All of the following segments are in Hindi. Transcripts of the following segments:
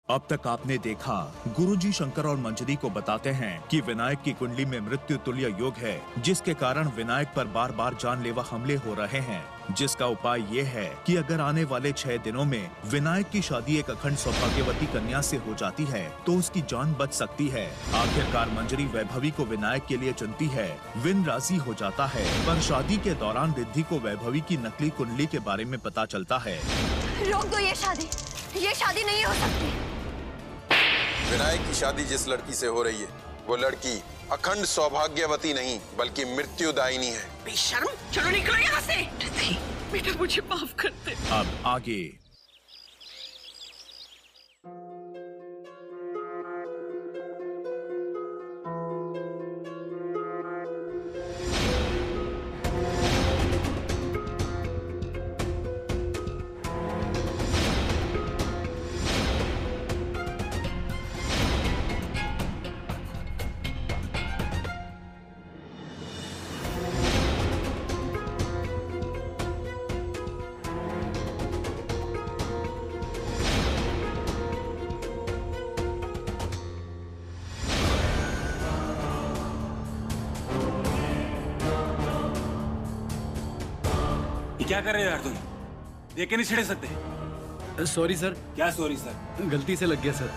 अब तक आपने देखा, गुरुजी शंकर और मंजरी को बताते हैं कि विनायक की कुंडली में मृत्यु तुल्य योग है, जिसके कारण विनायक पर बार बार जानलेवा हमले हो रहे हैं। जिसका उपाय ये है कि अगर आने वाले 6 दिनों में विनायक की शादी एक अखंड सौभाग्यवती कन्या से हो जाती है तो उसकी जान बच सकती है। आखिरकार मंजरी वैभवी को विनायक के लिए चुनती है। विन राजी हो जाता है, पर शादी के दौरान रिद्धि को वैभवी की नकली कुंडली के बारे में पता चलता है। रोक दो ये शादी नहीं हो सकती। विनायक की शादी जिस लड़की से हो रही है, वो लड़की अखंड सौभाग्यवती नहीं बल्कि मृत्युदायिनी है। बेशर्म, चलो निकलो यहाँ से। बेटा मुझे माफ कर दे। अब आगे। क्या कर रहे हो यार तुम? देख के नहीं छिड़क सकते? Sorry sir. क्या सॉरी सर? गलती से लग गया सर।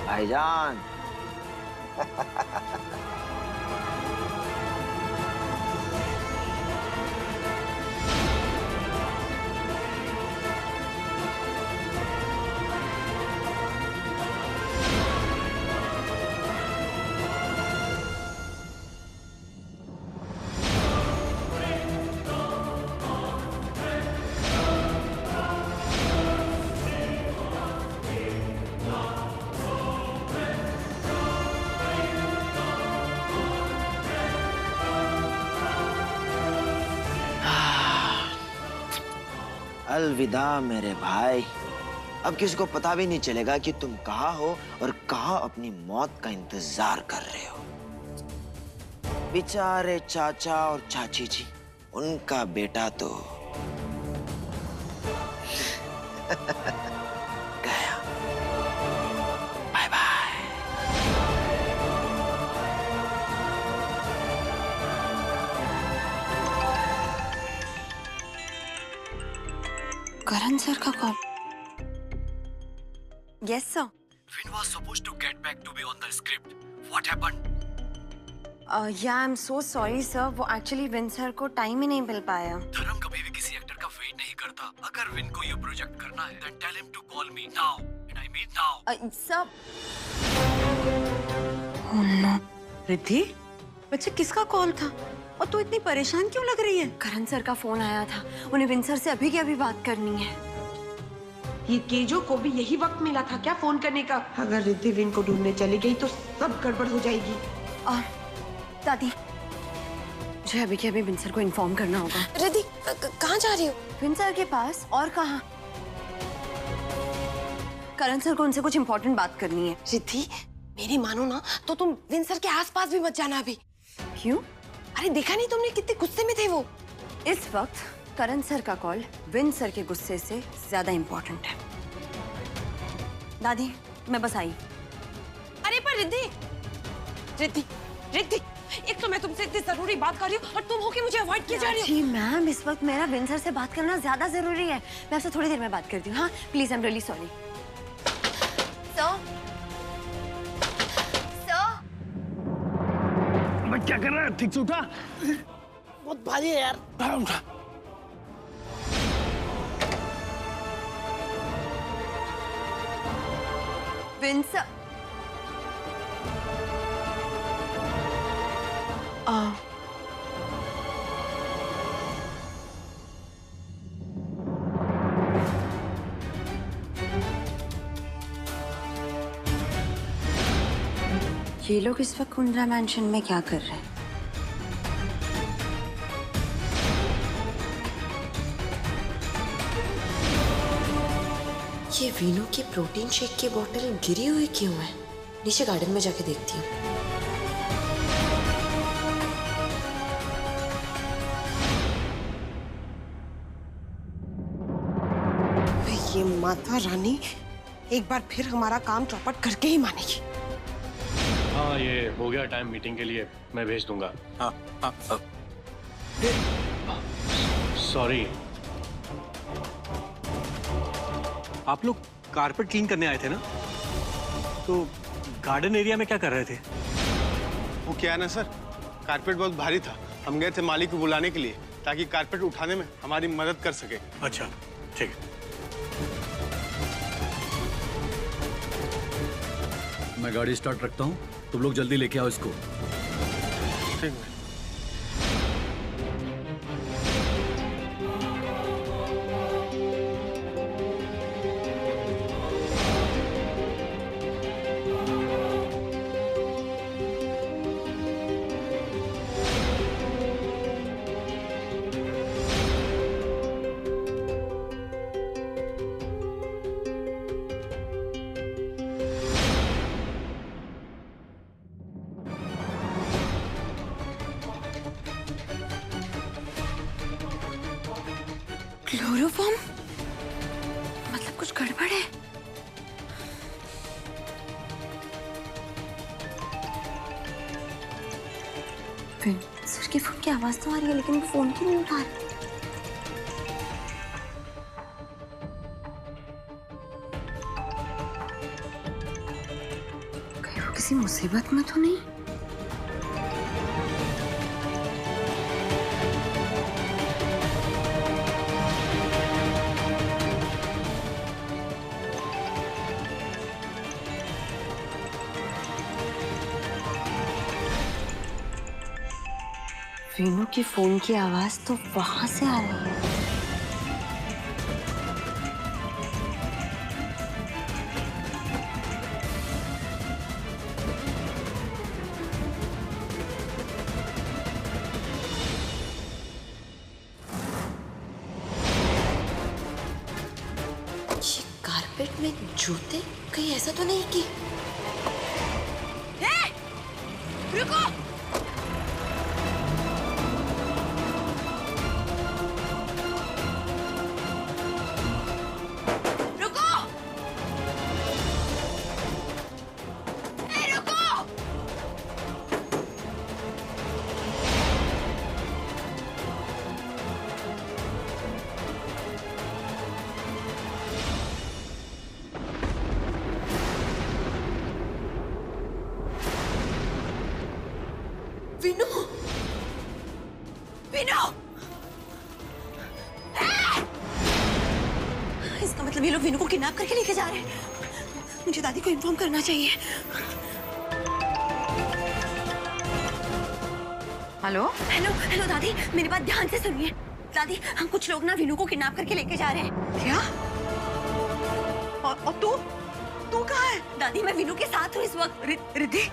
भाईजान अलविदा मेरे भाई। अब किसी को पता भी नहीं चलेगा कि तुम कहाँ हो और कहाँ अपनी मौत का इंतजार कर रहे हो। बेचारे चाचा और चाची जी, उनका बेटा तो गया। Bye bye. करण सर का call. Yes sir. Vin was supposed to get back to be on the script. What happened? या I am so sorry sir, वो एक्चुअली विन सर को टाइम ही नहीं मिल पाया। धर्म कभी भी किसी एक्टर का वेट नहीं करता। अगर विन को ये प्रोजेक्ट करना है, then tell him to call me now. And I mean now. Sir. Riddhi, बच्चे किसका कॉल था और तू इतनी परेशान क्यों लग रही है? करण सर का फोन आया था, उन्हें विन सर से अभी की अभी बात करनी है। ये केजो को भी यही वक्त मिला था क्या फोन करने का? अगर रिद्धि विन को ढूंढने चली गई तो सब गड़बड़ हो जाएगी। दादी, मुझे अभी के अभी विन सर को इन्फॉर्म करना होगा। रिद्धि, कहाँ जा रही हो? विन सर के पास। और कहाँ? करण सर को उनसे कुछ इम्पोर्टेंट बात करनी है। रिद्धि, मेरी मानो ना तो तुम विन सर के आसपास भी मत जाना अभी। क्यों? अरे देखा नहीं तुमने कितने गुस्से में थे वो? इस वक्त करण सर का कॉल विन सर के गुस्से से ज्यादा इम्पोर्टेंट है। दादी, मैं बस आई। अरे पर रिद्धि, रिद्धि, रिद्धि, एक तो मैं तुमसे इतनी जरूरी बात कर रही हूँ और तुम होके मुझे अवॉइड किए जा रही हो। जी मैम, इस वक्त मेरा विन सर से बात करना ज्यादा जरूरी है। मैं आपसे थोड़ी देर में बात करती हूँ। हाँ please, I am really sorry. क्या कर रहा है? ठीक से उठा। बहुत भारी है यार। विंसर। ये लोग इस वक्त कुंद्रा मैंशन में क्या कर रहे हैं? ये वीनू की प्रोटीन शेक की बोतल गिरी हुई क्यों है? नीचे गार्डन में जाके देखती हूँ। ये माता रानी एक बार फिर हमारा काम चौपट करके ही मानेगी। हाँ, ये हो गया टाइम मीटिंग के लिए, मैं भेज दूंगा। सॉरी। आप लोग कारपेट क्लीन करने आए थे ना? तो गार्डन एरिया में क्या कर रहे थे? वो क्या है ना सर, कारपेट बहुत भारी था। हम गए थे मालिक को बुलाने के लिए ताकि कारपेट उठाने में हमारी मदद कर सके। अच्छा, ठीक है। मैं गाड़ी स्टार्ट रखता हूँ, तुम लोग जल्दी लेके आओ इसको। ठीक है। क्लोरोफॉर्म? मतलब कुछ गड़बड़ है। सर की फोन की आवाज तो आ रही है, लेकिन वो फोन क्यों नहीं उठा रहे? कहीं वो किसी मुसीबत में तो नहीं? वीनू की फोन की आवाज तो वहां से आ रही है। ये कारपेट में जूते? कहीं ऐसा तो नहीं कि रुको! विनू! विनू! इसका मतलब ये लोग विनू को किडनैप करके लेके जा रहे हैं। मुझे दादी को इन्फॉर्म करना चाहिए। हेलो हेलो हेलो दादी, मेरी बात ध्यान से सुनिए। दादी, हम कुछ लोग ना विनू को किडनैप करके लेके जा रहे हैं। क्या? और तू कहाँ है? दादी, मैं विनू के साथ हूँ इस वक्त। रिद्धि,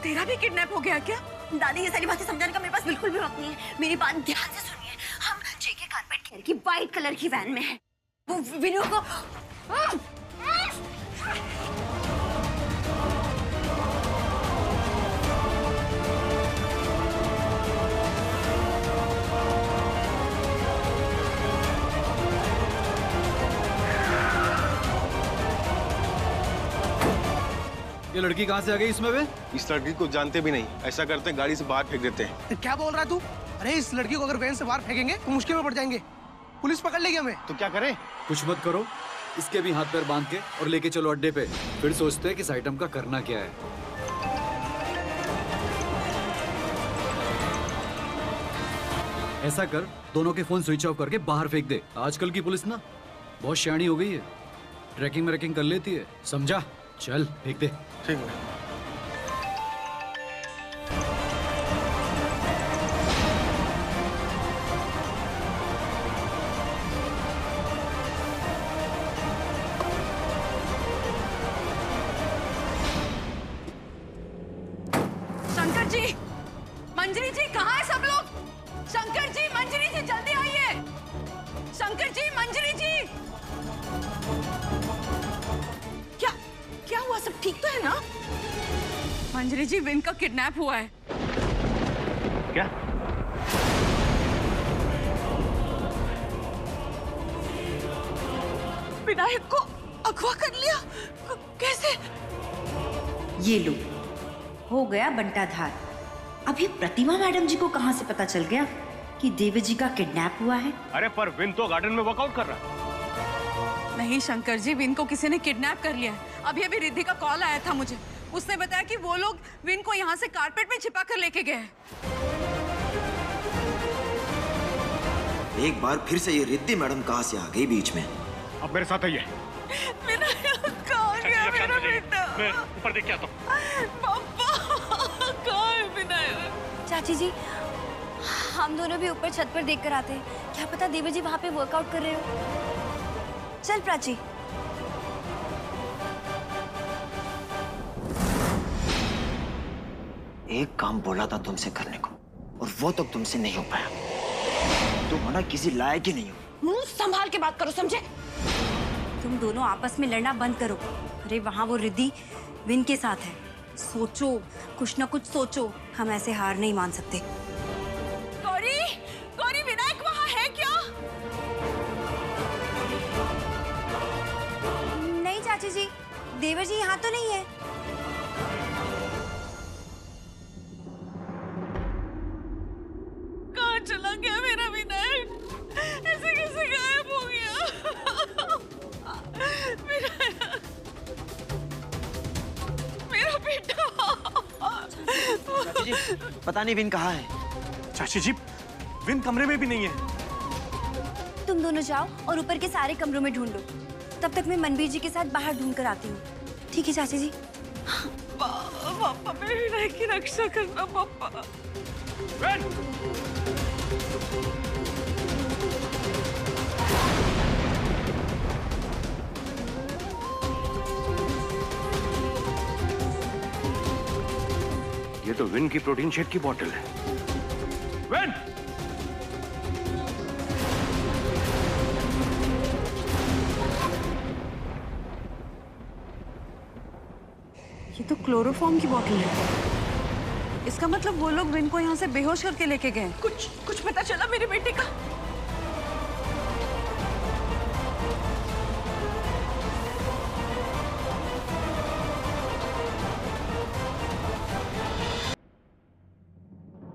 तेरा भी किडनैप हो गया क्या? दादी, ये सारी बातें समझाने का मेरे पास बिल्कुल भी वक्त नहीं है। मेरी बात ध्यान से सुनिए। हम जेके कारपेट केयर की वाइट कलर की वैन में है। वो विनू को ये लड़की कहाँ से आ गई इसमें? वे इस लड़की को जानते भी नहीं। ऐसा करते हैं, गाड़ी से बाहर फेंक देते हैं। क्या बोल रहा है तू? अरे इस लड़की को अगर वैन से बाहर फेंकेंगे तो मुश्किल में पड़ जाएंगे। पुलिस पकड़ लेगी हमें। तो क्या करें? कुछ मत करो, इसके भी हाथ पैर बांध के और लेके चलो अड्डे पे। फिर सोचते हैं कि इस आइटम का करना क्या है। ऐसा कर, दोनों के फोन स्विच ऑफ करके बाहर फेंक दे। आजकल की पुलिस ना बहुत शानी हो गई है, ट्रैकिंग में कर लेती है, समझा? चल फेंक दे। ठीक है। शंकर जी, मंजरी जी, कहाँ है सब लोग? शंकर जी, मंजरी जी, जल्दी आइए। शंकर जी, मंजरी जी। क्या क्या हुआ? सब ठीक तो है ना? मंजरी जी, विन का किडनैप हुआ है। क्या? विनायक को अगवा कर लिया? कैसे? ये लो, हो गया बंटाधार। अभी प्रतिमा मैडम जी को कहाँ से पता चल गया कि देवी जी का किडनैप हुआ है? अरे पर विन तो गार्डन में वर्कआउट कर रहा है। नहीं शंकर जी, विन को किसी ने किडनैप कर लिया है। अभी अभी रिद्धि का कॉल आया था मुझे। उसने बताया कि वो लोग विन को यहाँ से कारपेट में छिपा कर लेके गए हैं। एक बार फिर से ये रिद्धि मैडम कहाँ से आ गई बीच में? अब मेरे साथ आइए। कहाँ गया मेरा बेटा? मैं ऊपर देख के आता हूँ। पापा, कहाँ है विनायक? चाची जी, हम दोनों भी ऊपर छत पर देख कर आते हैं। क्या पता देवी जी वहाँ पे वर्कआउट कर रहे हो। चल प्राची। एक काम बोला था तुमसे करने को और वो तो तुमसे नहीं हो पाया। तुम ना किसी लायक ही नहीं हो। मुंह संभाल के बात करो, समझे? तुम दोनों आपस में लड़ना बंद करो। अरे वहाँ वो रिद्धि विन के साथ है। सोचो, कुछ ना कुछ सोचो। हम ऐसे हार नहीं मान सकते। गौरी, गौरी, विनायक वहाँ है क्या? नहीं चाची जी, देवर जी यहाँ तो नहीं है। कहाँ चला गया मेरा विनायक? ऐसे कैसे गायब हो गया? मेरा बेटा। चाची जी, पता नहीं विन कहाँ है। चाची जी, विन कमरे में भी नहीं है। तुम दोनों जाओ और ऊपर के सारे कमरों में ढूंढ लो। तब तक मैं मनबीर जी के साथ बाहर ढूंढ कर आती हूँ। ठीक है चाची जी? पापा, मेरे विनायक की रक्षा करना पापा। विन! ये तो विन की प्रोटीन शेक की बोतल है। विन! ये तो क्लोरोफॉर्म की बोतल है। इसका मतलब वो लोग विन को यहाँ से बेहोश करके लेके गए। कुछ पता चला मेरे बेटे का?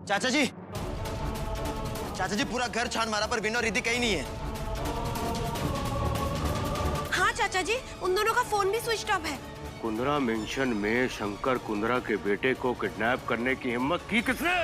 चाचा जी, चाचा जी, पूरा घर छान मारा पर विन और रिद्धि कहीं नहीं है। हाँ चाचा जी, उन दोनों का फोन भी स्विच ऑफ है। कुंद्रा मेंशन में शंकर कुंद्रा के बेटे को किडनैप करने की हिम्मत की किसने?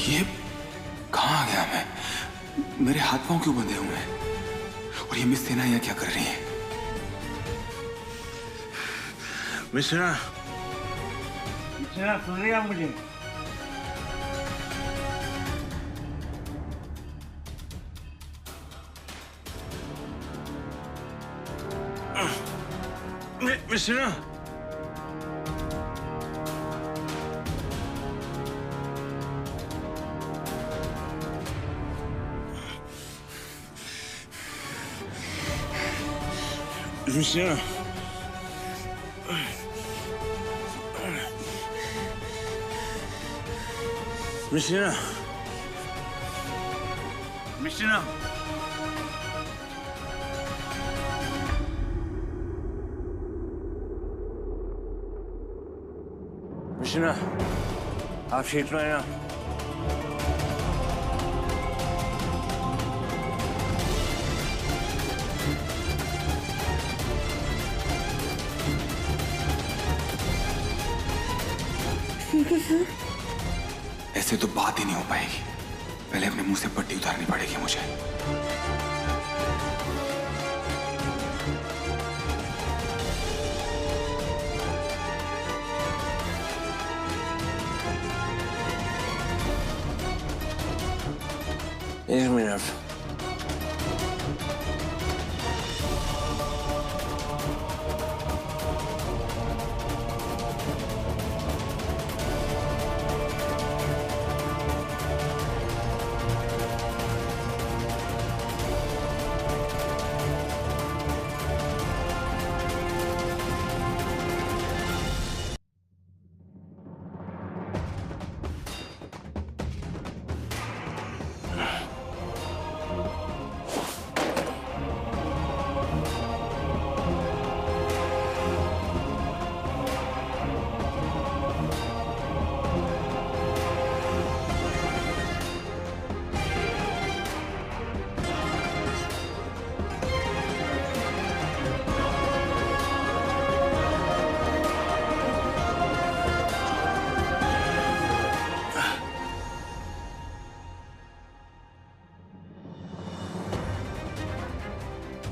ये कहाँ आ गया मैं? मेरे हाथ पांव क्यों बंधे हुए हैं? और ये मिस सेना यहाँ क्या कर रही है? मिश्रा, सुन रही है मुझे? मिश्रा, मिश्रा, मिश्रिना, मिश्रिना, मिश्रिना, आप ठीक रहे ना? ऐसे तो बात ही नहीं हो पाएगी। पहले अपने मुंह से पट्टी उतारनी पड़ेगी मुझे। एक मिनट।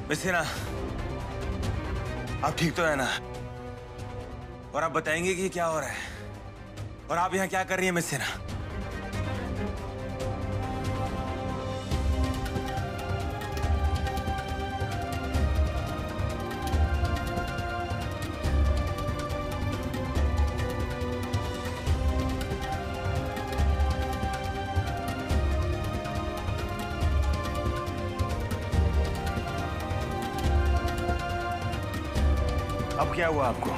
मिस्सेना, आप ठीक तो है ना? और आप बताएंगे कि क्या हो रहा है? और आप यहाँ क्या कर रही हैं मिस्सेना? अब क्या हुआ आपको?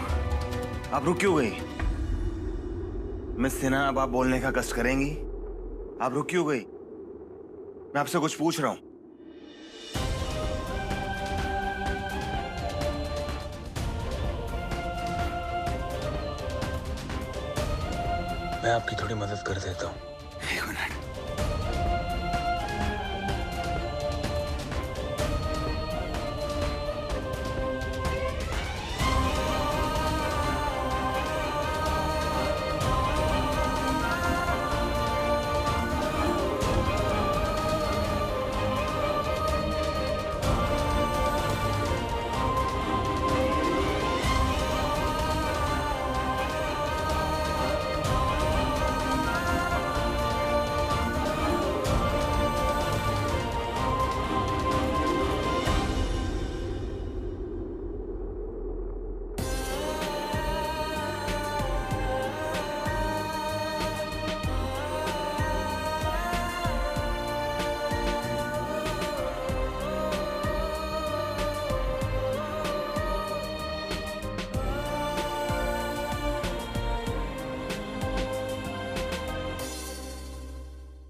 आप रुक क्यों गई? मिस सिन्हा, अब आप बोलने का कष्ट करेंगी? आप रुक क्यों गई? मैं आपसे कुछ पूछ रहा हूं। मैं आपकी थोड़ी मदद कर देता हूं। एक मिनट।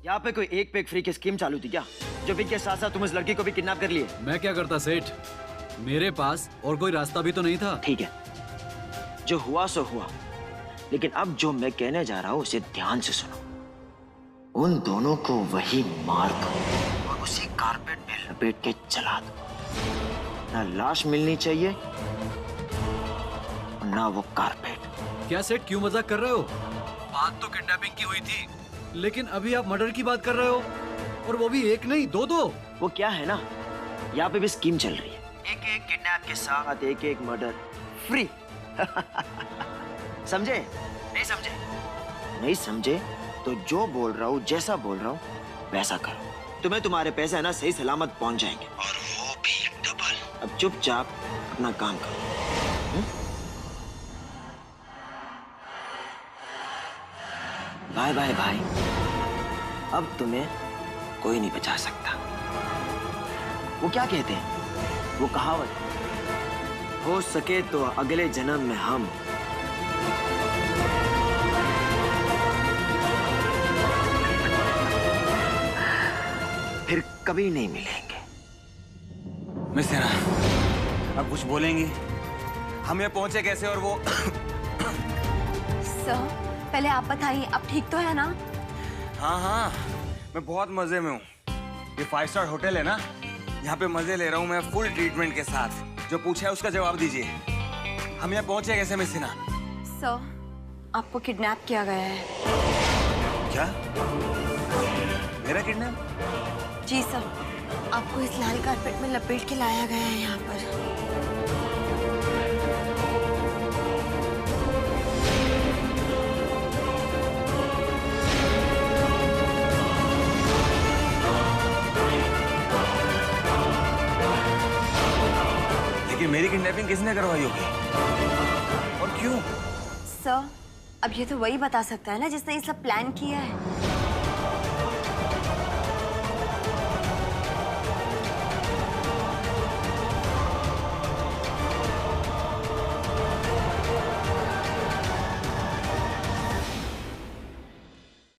यहाँ पे कोई एक पे एक फ्री की स्कीम चालू थी क्या? जो विक के साथ साथ तुम इस लड़की को भी किडनैप कर लिए? मैं क्या करता सेठ, मेरे पास और कोई रास्ता भी तो नहीं था। ठीक है, जो हुआ सो हुआ, लेकिन अब जो मैं कहने जा रहा हूँ उसे ध्यान से सुनो। उन दोनों को वही मार दो और उसी कारपेट में लपेट के जला दो। ना लाश मिलनी चाहिए और ना वो कारपेट। क्या सेठ, क्यों मजाक कर रहे हो? बात तो किडनैपिंग की हुई थी, लेकिन अभी आप मर्डर की बात कर रहे हो, और वो भी एक नहीं दो। वो क्या है ना, यहाँ पे भी स्कीम चल रही है। एक एक किडनैप के साथ एक एक मर्डर फ्री। समझे? नहीं समझे? नहीं समझे तो जो बोल रहा हूँ, जैसा बोल रहा हूँ वैसा करो। तुम्हें तुम्हारे पैसे है ना सही सलामत पहुंच जाएंगे, और वो भी डबल। अब चुपचाप अपना काम करो। बाय बाय भाई, अब तुम्हें कोई नहीं बचा सकता। वो क्या कहते हैं, वो कहावत, हो सके तो अगले जन्म में हम फिर कभी नहीं मिलेंगे। मिस सेना, अब कुछ बोलेंगी? हम यहाँ पहुंचे कैसे और वो? सर, पहले आप बताइए, आप ठीक तो है ना? हाँ हाँ, मैं बहुत मजे में हूँ। ये 5 स्टार होटल है ना, यहाँ पे मजे ले रहा हूँ मैं फुल ट्रीटमेंट के साथ। जो पूछा है उसका जवाब दीजिए। हम यहाँ पहुंचे कैसे मिस सेना? सर, आपको किडनैप किया गया है। क्या? मेरा किडनैप? जी सर, आपको इस लाल कारपेट में लपेट के लाया गया है यहाँ पर। लेकिन मेरी किडनैपिंग किसने करवाई होगी और क्यों? सर, अब ये तो वही बता सकता है ना जिसने ये सब प्लान किया है।